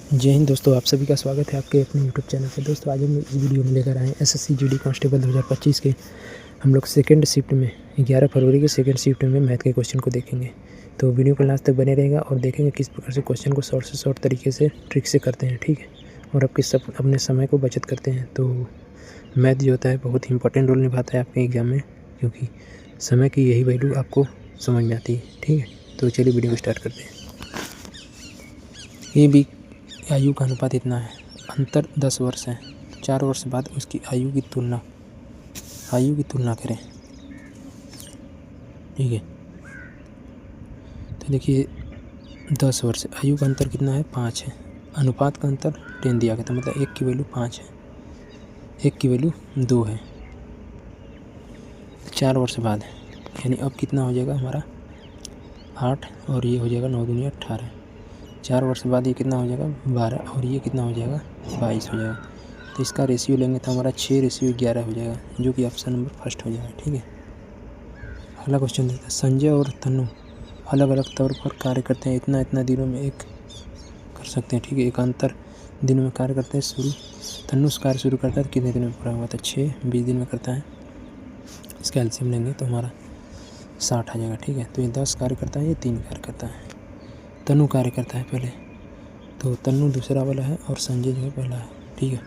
जय हिंद दोस्तों, आप सभी का स्वागत है आपके अपने यूट्यूब चैनल पे। दोस्तों आज हम इस वीडियो में लेकर आए हैं एसएससी जीडी कांस्टेबल 2025 के हम लोग सेकंड शिफ्ट में 11 फरवरी के सेकंड शिफ्ट में मैथ के क्वेश्चन को देखेंगे। तो वीडियो को लास्ट तक बने रहेगा और देखेंगे किस प्रकार से क्वेश्चन को शॉर्ट से शॉर्ट तरीके से ट्रिक से करते हैं, ठीक है। और आप अपने समय को बचत करते हैं। तो मैथ जो होता है बहुत ही इंपॉर्टेंट रोल निभाता है आपके एग्ज़ाम में, क्योंकि समय की यही वैल्यू आपको समझ में आती है, ठीक है। तो चलिए वीडियो को स्टार्ट करते हैं। ये भी आयु का अनुपात इतना है, अंतर 10 वर्ष है। 4 वर्ष बाद उसकी आयु की तुलना करें, ठीक है। तो देखिए 10 वर्ष, आयु का अंतर कितना है 5 है, अनुपात का अंतर 10 दिया गया था, मतलब 1 की वैल्यू 5 है, 1 की वैल्यू 2 है। 4 वर्ष बाद यानी अब कितना हो जाएगा हमारा 8 और ये हो जाएगा 9 दूनी 18। 4 वर्ष बाद ये कितना हो जाएगा 12 और ये कितना हो जाएगा 22 हो जाएगा। तो इसका रेशियो लेंगे तो हमारा 6:11 हो जाएगा, जो कि ऑप्शन नंबर फर्स्ट हो जाएगा, ठीक है। अगला क्वेश्चन देता है, संजय और तनु अलग अलग तौर पर कार्य करते हैं, इतना दिनों में एक कर सकते हैं, ठीक है। एकांतर दिनों में कार्य करते हैं। तनु कार्य शुरू करता है तो कितने दिन में पूरा हुआ था 6, 20 दिन में करता है। इसका एलसीएम लेंगे तो हमारा 60 आ जाएगा, ठीक है। तो ये 10 कार्य करता है, ये 3 कार्य करता है। तनु कार्य करता है पहले, तो तनु दूसरा वाला है और संजय जो है पहला है, ठीक है।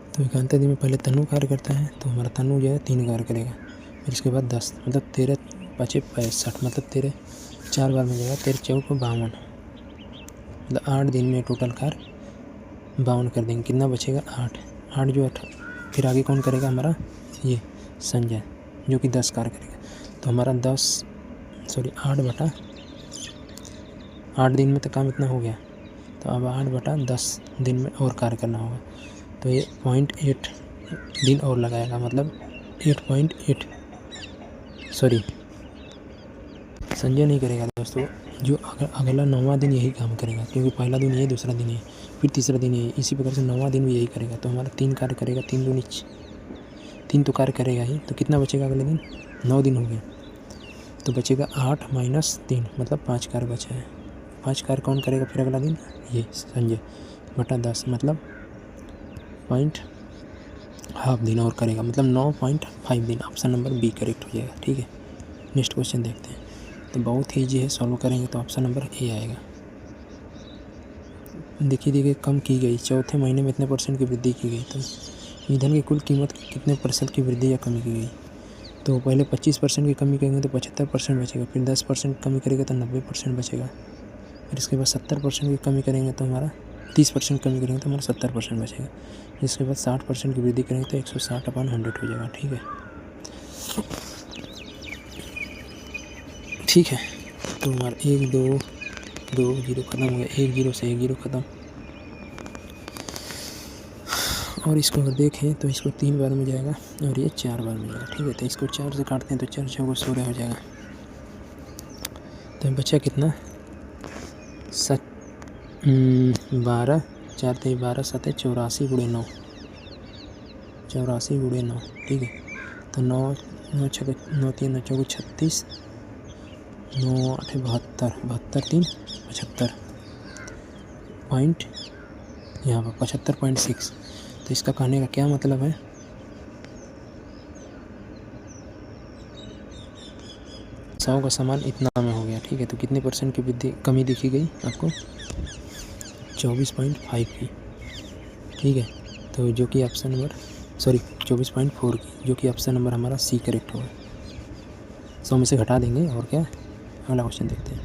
तो एकांतर दिन में पहले तनु कार्य करता है, तो हमारा तनु जो है 3 कार्य करेगा। फिर इसके बाद 10 मतलब 13 5 65 मतलब 13 4 बार में जाएगा, 13 4 52 मतलब 8 दिन में टोटल कार्य 52 कर देंगे। कितना बचेगा 8 जो 8। फिर आगे कौन करेगा हमारा ये संजय, जो कि 10 कार्य करेगा। तो हमारा 8 दिन में तो काम इतना हो गया, तो अब 8/10 दिन में और कार्य करना होगा। तो ये 0.8 दिन और लगाएगा, मतलब 8.8 संजय नहीं करेगा दोस्तों, जो अगला 9वां दिन यही काम करेगा, क्योंकि पहला दिन ये, दूसरा दिन ये, फिर तीसरा दिन ये, इसी प्रकार से 9वां दिन भी यही करेगा। तो हमारा 3 कार्य करेगा, 3 दूनी 3 तो कार्य करेगा ही। तो कितना बचेगा अगले दिन 9 दिन हो गया, तो बचेगा 8 - 3 मतलब 5 कार्य बचा है। 5 कार्य कौन करेगा फिर अगला दिन, ये संजय बटा 10 मतलब 0.5 दिन और करेगा, मतलब 9.5 दिन। ऑप्शन नंबर बी करेक्ट हो जाएगा, ठीक है। नेक्स्ट क्वेश्चन देखते हैं। तो बहुत ही ईजी है, सॉल्व करेंगे तो ऑप्शन नंबर ए आएगा। देखिए कम की गई, चौथे महीने में इतने परसेंट की वृद्धि की गई। तो ईंधन की कुल कीमत की कितने % की वृद्धि या कमी की गई। तो पहले 25% की कमी करेंगे तो 75% बचेगा, फिर 10% कमी करेगा तो 90% बचेगा, फिर इसके बाद 70% की कमी करेंगे तो हमारा 30% कमी करेंगे तो हमारा 70% बचेगा। इसके बाद 60% की वृद्धि करेंगे तो 160/100 हो जाएगा, ठीक है। ठीक है, तो हमारा 1 2 0 खत्म हो गया, 1 0 से 1 0 खत्म। और इसको अगर देखें तो इसको 3 बार में जाएगा और ये 4 बार में जाएगा, ठीक है। तो इसको 4 से काटते हैं तो 4 6 16 हो जाएगा। तो बचा कितना 12 4 3 12 7 84 × 9 84 × 9, ठीक है। तो 9 3 9 4 36 9 8 72 72 3 75 पॉइंट, यहाँ पर 75.6। तो इसका कहने का क्या मतलब है, सौ का सामान इतना में हो गया, ठीक है। तो कितने % की वृद्धि कमी दिखी गई आपको 24.5 की, ठीक है। तो जो कि ऑप्शन नंबर 24.4 की, जो कि ऑप्शन नंबर हमारा सी करेक्ट होगा। 100 में से घटा देंगे और क्या। अगला क्वेश्चन देखते हैं।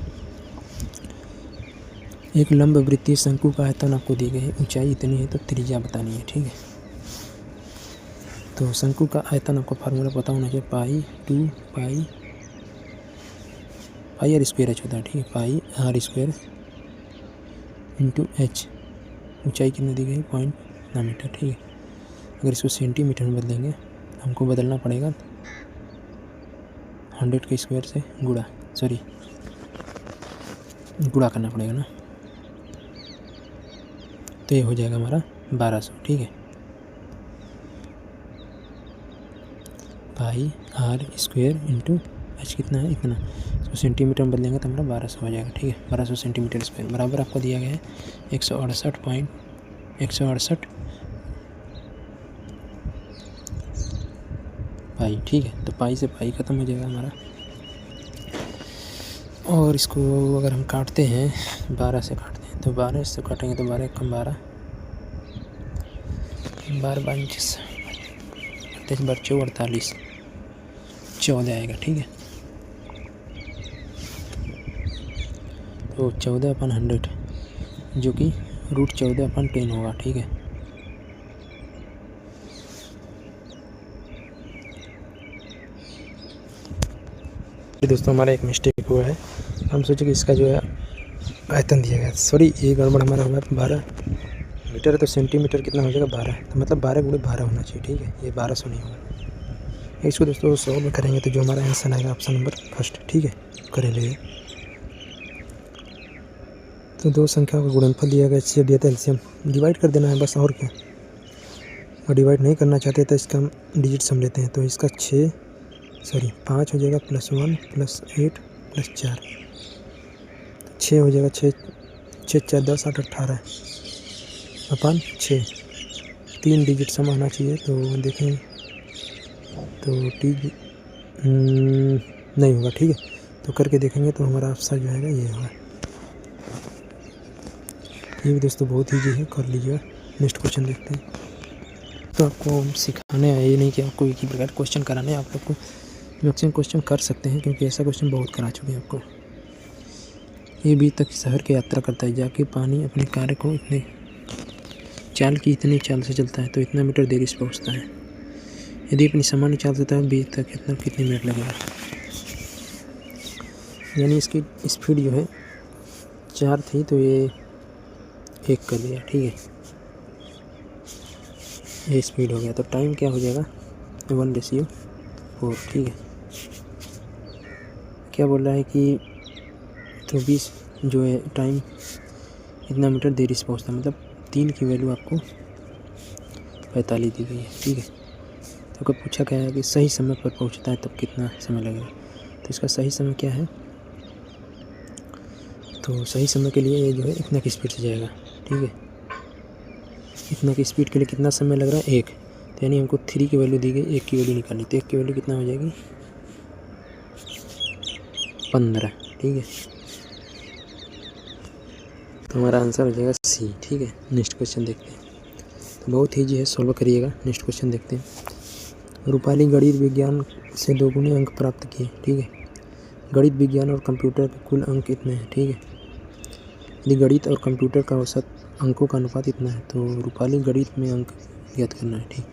एक लंब वृत्तीय शंकु का आयतन आपको दी गई है, ऊंचाई इतनी है तो त्रिज्या बतानी है, ठीक है। तो शंकु का आयतन आपको फार्मूला पता होना चाहिए, पाई r स्क्वायर h होता है, ठीक है। पाई r स्क्वायर × h। ऊंचाई कितनी दी गई 0.9 मीटर, ठीक है। अगर इसको सेंटीमीटर में बदलेंगे हमको बदलना पड़ेगा 100 के स्क्वायर से गुणा करना पड़ेगा ना। तो ये हो जाएगा हमारा 1200, ठीक है। पाई r स्क्वायर × h कितना है इतना, तो सेंटीमीटर में बदलेंगे तो हमारा 1200 हो जाएगा। ठीक है, 1200 सेंटीमीटर स्क्वायर बराबर आपको दिया गया है 168 पाई। ठीक है, तो पाई से पाई ख़त्म हो जाएगा हमारा। और इसको अगर हम काटते हैं 12 से काटते हैं तो 12 से काटेंगे तो 12 कम 12 22 48 14 आएगा। ठीक है, तो 14/100 जो कि √14/10 होगा। ठीक है, दोस्तों हमारा एक मिस्टेक हुआ है, हम सोचे कि इसका जो है आयतन दिया गया, सॉरी ये गड़बड़ हमारा हुआ। 12 मीटर है तो सेंटीमीटर कितना हो जाएगा 12, तो मतलब 12 × 12 होना चाहिए। ठीक है, ये 1200 नहीं होगा। इसको दोस्तों 100 में करेंगे तो जो हमारा आंसर आएगा ऑप्शन नंबर फर्स्ट। ठीक है, करेंगे तो दो संख्याओं का गुणनफल दिया गया, HCF दिया था, एलसीएम डिवाइड कर देना है बस, और क्या। और डिवाइड नहीं करना चाहते तो इसका हम डिजिट सम लेते हैं, तो इसका 5 हो जाएगा +1 +8 +4, 6 हो जाएगा। 6 4 10 8 18/6 3 डिजिट सम आना चाहिए। तो देखें तो नहीं होगा। ठीक है, तो करके देखेंगे तो हमारा आंसर जो है ये होगा। ये भी दोस्तों बहुत ईजी है, कर लीजिएगा। नेक्स्ट क्वेश्चन देखते हैं। तो आपको सिखाने आए, ये नहीं कि आपको एक ही प्रकार क्वेश्चन कराने, आप लोग को मैक्सिमम क्वेश्चन कर सकते हैं क्योंकि ऐसा क्वेश्चन बहुत करा चुके हैं आपको। ये बीच तक शहर की यात्रा करता है, जाके पानी अपने कार्य को इतनी चाल से चलता है तो इतना मीटर देरी से पहुँचता है। यदि अपनी सामान्य चाल से है बीच तक कितने मिनट लगेगा। यानी इसकी स्पीड जो है 4 थी तो ये 1 कर दिया। ठीक है, ये स्पीड हो गया, तो टाइम क्या हो जाएगा 1:4। ठीक है, क्या बोल रहा है कि तो 20 जो है टाइम इतना मीटर देरी से पहुँचता है, मतलब 3 की वैल्यू आपको 45 दी गई है। ठीक है, तो अगर पूछा गया है कि सही समय पर पहुँचता है तब कितना समय लगेगा, तो इसका सही समय क्या है, तो सही समय के लिए ये जो है इतना की स्पीड से जाएगा। ठीक है, इतना की स्पीड के लिए कितना समय लग रहा है 1, तो यानी हमको 3 की वैल्यू दी गई, 1 की वैल्यू निकालनी, तो 1 की वैल्यू कितना हो जाएगी 15। ठीक है, तो हमारा आंसर हो जाएगा C। ठीक है, नेक्स्ट क्वेश्चन देखते हैं। तो बहुत ईजी है, सॉल्व करिएगा। नेक्स्ट क्वेश्चन देखते हैं। रूपाली गणित विज्ञान से 2 गुने अंक प्राप्त किए। ठीक है, गणित विज्ञान और कंप्यूटर के कुल अंक कितने हैं। ठीक है, यदि गणित और कंप्यूटर का औसत अंकों का अनुपात इतना है तो रूपाली गणित में अंक ज्ञात करना है। ठीक,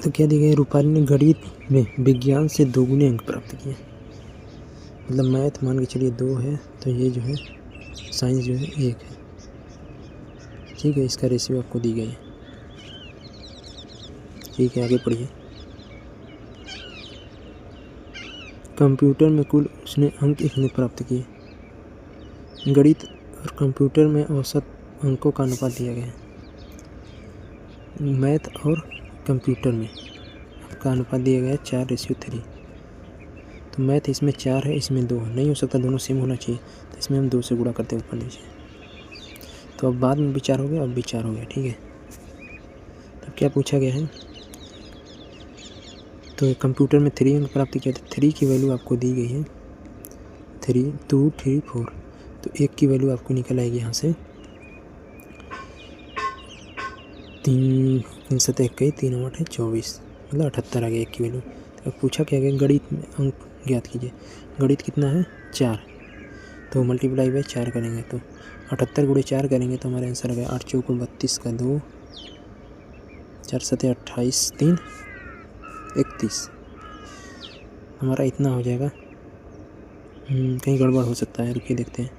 तो क्या दिया गया, रूपाली ने गणित में विज्ञान से 2 गुने अंक प्राप्त किए, मतलब मैथ मान के चलिए 2 है तो ये जो है साइंस जो है 1 है। ठीक है, इसका रेशियो आपको दी गई है। ठीक है, आगे पढ़िए। कंप्यूटर में कुल उसने अंक इतने प्राप्त किए। गणित और कंप्यूटर में औसत अंकों का अनुपात दिया गया है। मैथ और कंप्यूटर में का अनुपात दिया गया है 4:3। तो मैथ इसमें 4 है, इसमें 2 है, नहीं हो सकता दोनों सेम होना चाहिए, तो इसमें हम 2 से गुणा करते हैं ऊपर नीचे। तो अब बाद में विचार हो गया, अब विचार हो गया। ठीक है, तो क्या पूछा गया है, तो कंप्यूटर में 3 अंक प्राप्त किया था। 3 की वैल्यू आपको दी गई है 3 2 3 4, तो 1 की वैल्यू आपको निकल आएगी यहाँ से 3 7 21 3 8 है 24, मतलब 78 आ गया 1 की वैल्यू। तो पूछा क्या गया, गणित में अंक ज्ञात कीजिए। गणित कितना है 4, तो मल्टीप्लाई बाय 4 करेंगे तो 78 × 4 करेंगे तो हमारा आंसर आ गया 8 चौक 32 का 2, 4 7 28 3 31, हमारा इतना हो जाएगा। कहीं गड़बड़ हो सकता है, रुकिए देखते हैं।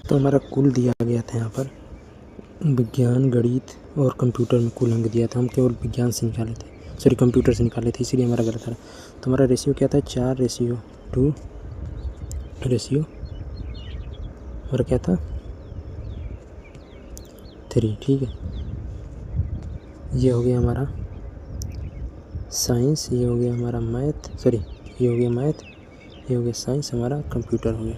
तो हमारा कुल दिया गया था यहाँ पर विज्ञान गणित और कंप्यूटर में कुल अंक दिया था, हम केवल विज्ञान से निकाले थे, सॉरी कंप्यूटर से निकाले थे, इसीलिए हमारा गलत था। तो हमारा रेशियो क्या था 4:2 रेशियो, और क्या था 3। ठीक है, ये हो गया हमारा साइंस, ये हो गया हमारा मैथ, सॉरी ये हो गया मैथ, ये हो गया साइंस, हमारा कंप्यूटर हो गया।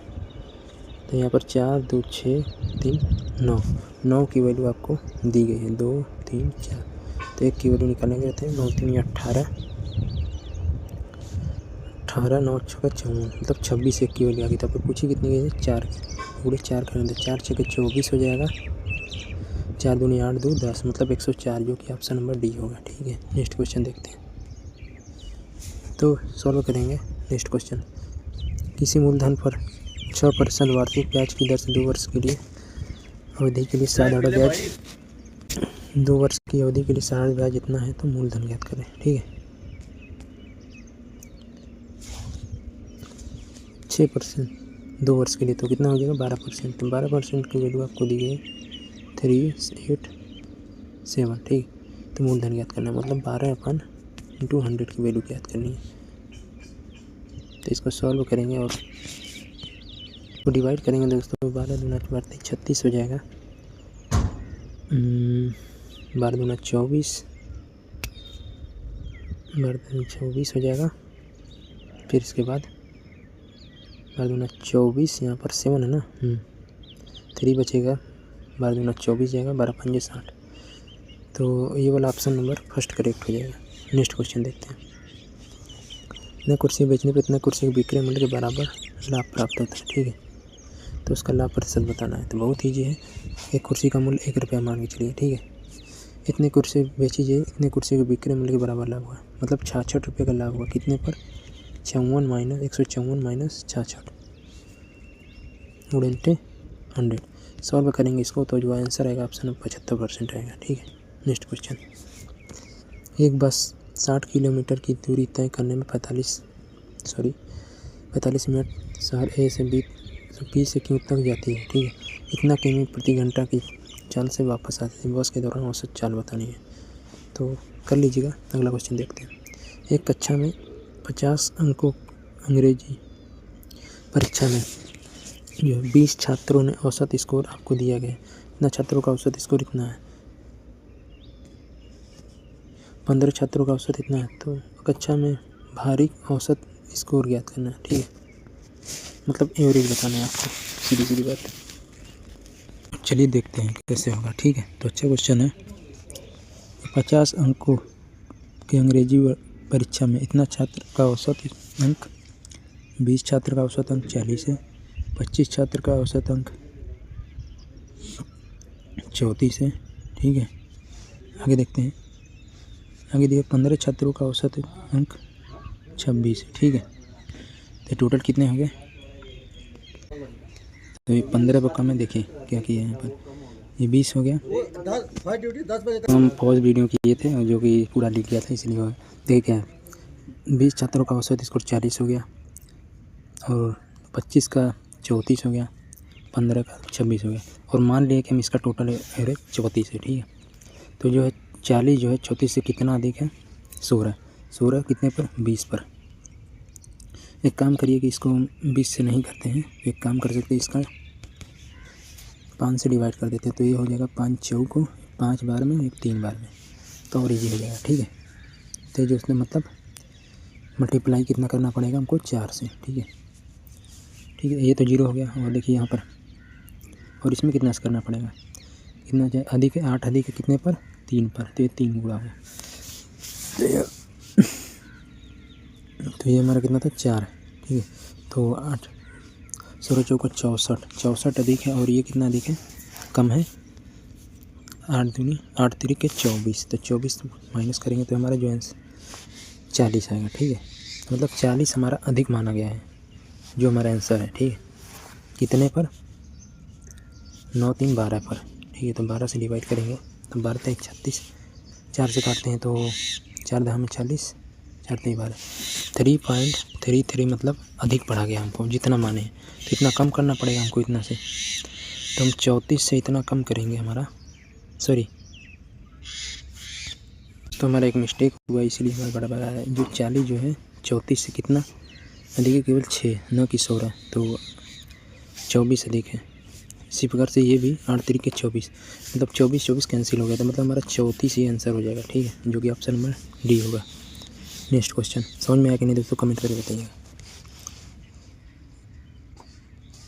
तो यहाँ पर 4 2 6 3 9, 9 की वैल्यू आपको दी गई है, 2 3 4। तो एक की वैल्यू निकालेंगे थे 9 3 18, 18 9 6 54, मतलब 26 एक की वैल्यू आ गई। तो आपको पूछी कितनी गई है, 4 पूरे 4 करेंगे तो 4 6 24 हो जाएगा, 4 दूनी 8 2 10, मतलब 104, जो कि ऑप्शन नंबर डी होगा। ठीक है, नेक्स्ट क्वेश्चन देखते हैं। तो सॉल्व करेंगे नेक्स्ट क्वेश्चन। किसी मूलधन पर 6% वार्षिक ब्याज की दर से 2 वर्ष के लिए अवधि के लिए साधारण ब्याज, 2 वर्ष की अवधि के लिए साधारण ब्याज इतना है, तो मूलधन ज्ञात करें। ठीक है, 6% 2 वर्ष के लिए तो कितना हो जाएगा 12%। तो 12% की वैल्यू आपको दी गई 387। ठीक, तो मूलधन ज्ञात करना है, मतलब 12/100 की वैल्यू ज्ञात करनी है। तो इसको सॉल्व करेंगे और को डिवाइड करेंगे दोस्तों, 12 दूना 36 हो जाएगा, 12 दूना 24, 12 24 हो जाएगा। फिर इसके बाद 12 दूना 24, यहाँ पर 7 है ना, 3 बचेगा, 12 दूना 24 जाएगा, 12 5 60। तो ये वाला ऑप्शन नंबर फर्स्ट करेक्ट हो जाएगा। नेक्स्ट क्वेश्चन देखते हैं। इतना कुर्सी बेचने पर इतना कुर्सी के विक्रय मूल्य के बराबर लाभ प्राप्त होता है। ठीक है, तो उसका लाभ प्रतिशत बताना है। तो बहुत ईजी है, एक कुर्सी का मूल्य 1 रुपया मान के चलिए। ठीक है, इतने कुर्सी बेची जाए, इतने कुर्सी के विक्रय मूल्य के बराबर लाभ हुआ, मतलब 66 रुपये का लाभ हुआ। कितने पर, 154 माइनस 66 उड़ेंटे 100। सॉल्व करेंगे इसको तो जो आंसर आएगा ऑप्शन 75% आएगा। ठीक है, नेक्स्ट क्वेश्चन। एक बस 60 किलोमीटर की दूरी तय करने में 45 मिनट शहर ए से बी से क्यू तक जाती है। ठीक है, इतना किमी प्रति घंटा की चाल से वापस आती है। बस के दौरान औसत चाल बतानी है, तो कर लीजिएगा। अगला क्वेश्चन देखते हैं। एक कक्षा में 50 अंकों अंग्रेजी परीक्षा में 20 छात्रों ने औसत स्कोर आपको दिया गया है। इतना छात्रों का औसत स्कोर इतना है, 15 छात्रों का औसत इतना है। तो कक्षा में भारी औसत स्कोर ज्ञात करना है। ठीक है, मतलब एवरेज बताना है आपको, सीधी सीधी बात। चलिए देखते हैं कैसे होगा। ठीक है, तो अच्छा क्वेश्चन है। 50 अंकों के अंग्रेजी परीक्षा में इतना छात्र का औसत अंक, 20 छात्र का औसत अंक 40 है, 25 छात्र का औसत अंक 34 है। ठीक है, आगे देखते हैं। आगे देखिए 15 छात्रों का औसत अंक 26 है। ठीक है, तो टोटल कितने हो गए, तो ये 15 पर कम है। देखिए क्या किया है यहाँ पर, ये 20 हो गया। तो हम पॉज वीडियो किए थे और जो कि पूरा लिख गया था, इसलिए हो। देखिए क्या है, 20 छात्रों का औसत स्कोर 40 हो गया, और 25 का 34 हो गया, 15 का 26 हो गया, और मान लिया कि हम इसका टोटल एवरेज 34 है। ठीक है, तो जो है 40 जो है 34 से कितना अधिक है, 16 कितने पर, 20 पर। एक काम करिए कि इसको 20 से नहीं करते हैं, एक काम कर सकते हैं, इसका 5 से डिवाइड कर देते हैं। तो ये हो जाएगा 5 चौको 5 बार में, 1 3 बार में, तो और ईजी हो जाएगा। ठीक है, तो जो उसने मतलब मल्टीप्लाई कितना करना पड़ेगा हमको, 4 से। ठीक है, ये तो 0 हो गया। और देखिए यहाँ पर, और इसमें कितना से करना पड़ेगा, कितना अधिक है, 8 अधिक है कितने पर, 3 पर, तो ये 3 गुणा हुआ। तो ये हमारा कितना था, 4। ठीक है, तो 8 16 चौका 64 अधिक है, और ये कितना अधिक है, कम है, 8 दूनी 8 तिरिक 24। तो 24 माइनस करेंगे तो हमारा जो आंसर 40 आएगा। ठीक है, मतलब 40 हमारा अधिक माना गया है, जो हमारा आंसर है। ठीक है, कितने पर, 9 3 12 पर। ठीक है, तो 12 से डिवाइड करेंगे तो 12 3 36, 4 से काटते हैं तो 4 10 में 40, 4 3 12, 3.33 मतलब अधिक पड़ा गया हमको, जितना माने हैं। तो इतना कम करना पड़ेगा हमको इतना से, तो हम 34 से इतना कम करेंगे हमारा, सॉरी, तो हमारा एक मिस्टेक हुआ, इसलिए हमारा बड़ा बड़ा है। जो 40 जो है 34 से कितना अधिक है, केवल 6, न कि 16, तो 24 अधिक है। इसी प्रकार से ये भी 8 तिरिक 24, मतलब 24 कैंसिल हो गया, तो मतलब हमारा 34 ही आंसर हो जाएगा। ठीक है, जो कि ऑप्शन नंबर डी होगा। नेक्स्ट क्वेश्चन समझ में आया कि नहीं दोस्तों, कमेंट करके बताइएगा।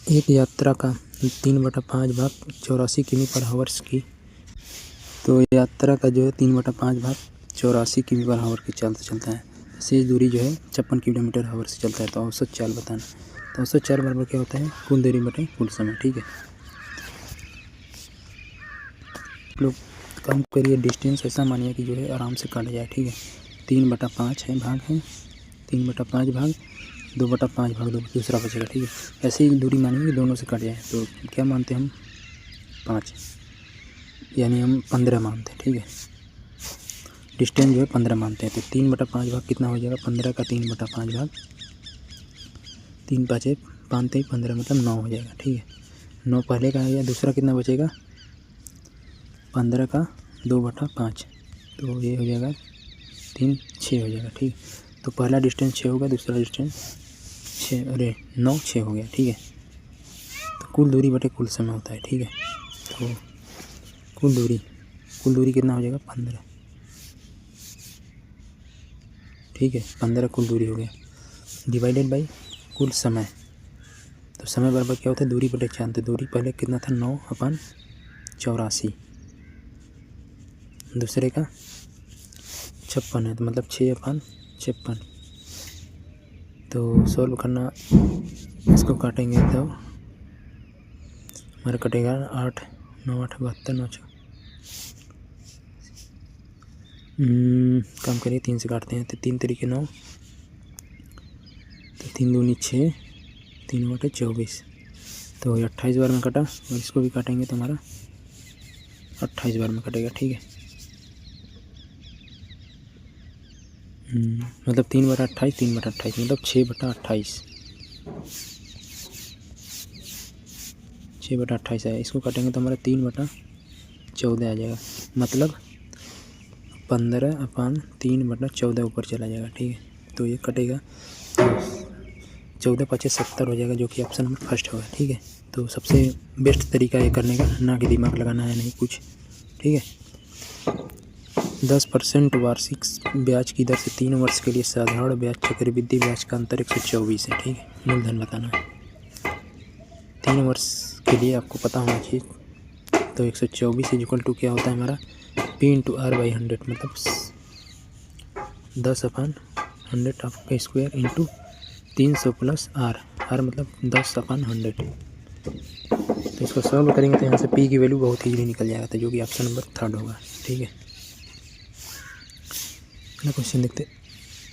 एक यात्रा का 3/5 भाग 84 किमी पर हावर्स की, तो यात्रा का जो है 3/5 भाग 84 किमी पर हावर की चाल से चलता है। शेष दूरी जो है 56 किलोमीटर हावर से चलता है। तो औसत चाल बताना। तो औसत चाल बराबर क्या होता है, कुल दूरी बटे कुल समय। ठीक है, लोग काम करिए। डिस्टेंस ऐसा मानिए कि जो है आराम से काटा जाए। ठीक है, 3/5 है भाग है, 3/5 भाग 2/5 भाग 2 दूसरा बचेगा। ठीक है, ऐसे ही दूरी मानेंगे दोनों से कट जाए। तो क्या मानते हैं हम, 5, यानी हम 15 मानते हैं। ठीक है, डिस्टेंस जो है 15 मानते हैं। तो 3/5 भाग कितना हो जाएगा, 15 का 3/5 भाग 3 5 पाँच 15 मतलब 9 हो जाएगा। ठीक है, 9 पहले का है या दूसरा कितना बचेगा, 15 का 2/5, तो ये हो जाएगा 3 6 हो जाएगा। ठीक, तो पहला डिस्टेंस 6 होगा, दूसरा डिस्टेंस 6 अरे 9 6 हो गया। ठीक है, तो कुल दूरी बटे कुल समय होता है। ठीक है, तो कुल दूरी कितना हो जाएगा, 15। ठीक है, 15 कुल दूरी हो गया, डिवाइडेड बाई कुल समय। तो समय बराबर क्या होता है, दूरी बटे 4। तो दूरी पहले कितना था, 9/84, दूसरे का 56 है, तो मतलब 6/56। तो सॉल्व करना, इसको काटेंगे तो हमारा कटेगा 8 9 8 72 9 6 कम करिए, 3 से काटते हैं। तो 3 तरीके 9, तो 3 दूनी 6, 3/24, तो 28 बार में कटा। और इसको भी काटेंगे तो हमारा 28 बार में कटेगा। ठीक है, मतलब 3/28 3/28 मतलब 6/28 6/28 है। इसको काटेंगे तो हमारा 3/14 आ जाएगा, मतलब 15/3/14 ऊपर चला जाएगा। ठीक है, तो ये कटेगा, तो 14 × 5 = 70 हो जाएगा, जो कि ऑप्शन नंबर फर्स्ट होगा। ठीक है, तो सबसे बेस्ट तरीका ये करने का, ना कि दिमाग लगाना है नहीं कुछ। ठीक है, 10% वार्षिक ब्याज की दर से 3 वर्ष के लिए साधारण ब्याज चक्रवृद्धि ब्याज का अंतर 124 है। ठीक है, मूलधन बताना है, 3 वर्ष के लिए आपको पता होना चाहिए। तो 124 = क्या होता है हमारा, P/R/100, मतलब 10/100 आपका स्क्वायर इंटू 300 + R मतलब 10/100। तो इसको सॉल्व करेंगे तो यहाँ से P की वैल्यू बहुत ईजीली निकल जाएगा, तो जो कि ऑप्शन नंबर 3 होगा। ठीक है, अगला क्वेश्चन देखते।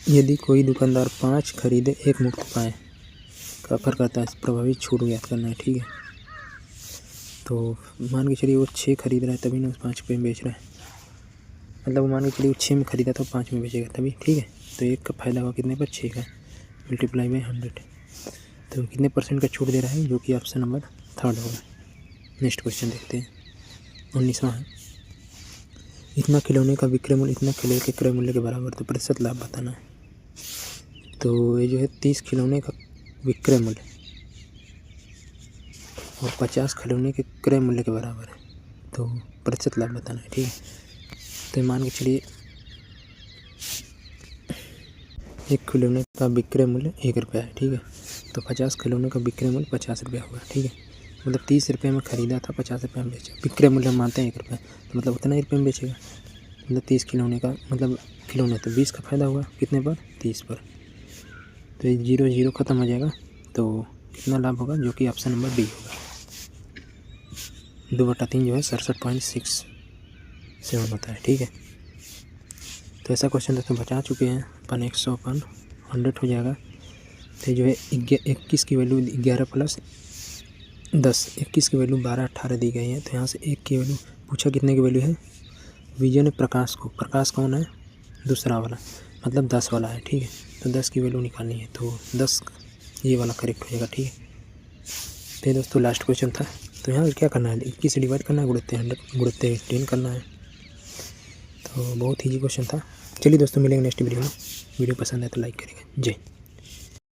यदि कोई दुकानदार 5 खरीदे 1 मुफ्त पाए का ऑफर करता है, प्रभावित छूट ज्ञात करना है। ठीक है, तो मान के चलिए वो 6 खरीद रहा है, तभी ना 5 रुपये में बेच रहा है। मतलब वो मान के चलिए वो 6 में खरीदा था, 5 में बेचेगा तभी। ठीक है, तो 1 का फायदा हुआ कितने पर, 6 का, मल्टीप्लाई बाई 100। तो कितने % का छूट दे रहा है, जो कि ऑप्शन नंबर 3 होगा। नेक्स्ट क्वेश्चन देखते हैं, 19वां है। इतना खिलौने का विक्रय मूल्य इतना खिलौने के क्रय मूल्य के बराबर, तो प्रतिशत लाभ बताना है। तो ये जो है 30 खिलौने का विक्रय मूल्य और 50 खिलौने के क्रय मूल्य के बराबर है, तो प्रतिशत लाभ बताना है। ठीक है, तो मान के चलिए एक खिलौने का विक्रय मूल्य 1 रुपया है। ठीक है, तो 50 खिलौने का विक्रय मूल्य 50 रुपया होगा। ठीक है, मतलब 30 रुपये में ख़रीदा था, 50 रुपये में बेचा। विक्रय मूल्य हम मानते हैं 1 रुपया, तो मतलब उतना ही रुपये में बेचेगा। मतलब 30 खिलौने का मतलब खिलौने, तो 20 का फ़ायदा हुआ कितने पर, 30 पर। तो 0 0 ख़त्म हो जाएगा, तो कितना लाभ होगा, जो कि ऑप्शन नंबर डी होगा। 2/3 जो है 67.67 होता है। ठीक है, तो ऐसा क्वेश्चन दोस्तों बचा चुके हैं अपन। 100/100 हो जाएगा। तो जो है 21 की वैल्यू 11 + 10, 21 की वैल्यू 12 18 दी गई है। तो यहाँ से 1 की वैल्यू पूछा, कितने की वैल्यू है, विजय ने प्रकाश को, प्रकाश कौन है, दूसरा वाला, मतलब 10 वाला है। ठीक है, तो 10 की वैल्यू निकालनी है, तो 10 ये वाला करेक्ट हो जाएगा। ठीक है, तो दोस्तों लास्ट क्वेश्चन था। तो यहाँ क्या करना है, 21 से डिवाइड करना है, गुणते 10 करना है। तो बहुत ईजी क्वेश्चन था। चलिए दोस्तों, मिलेंगे नेक्स्ट वीडियो में। वीडियो पसंद है तो लाइक करिएगा। जय।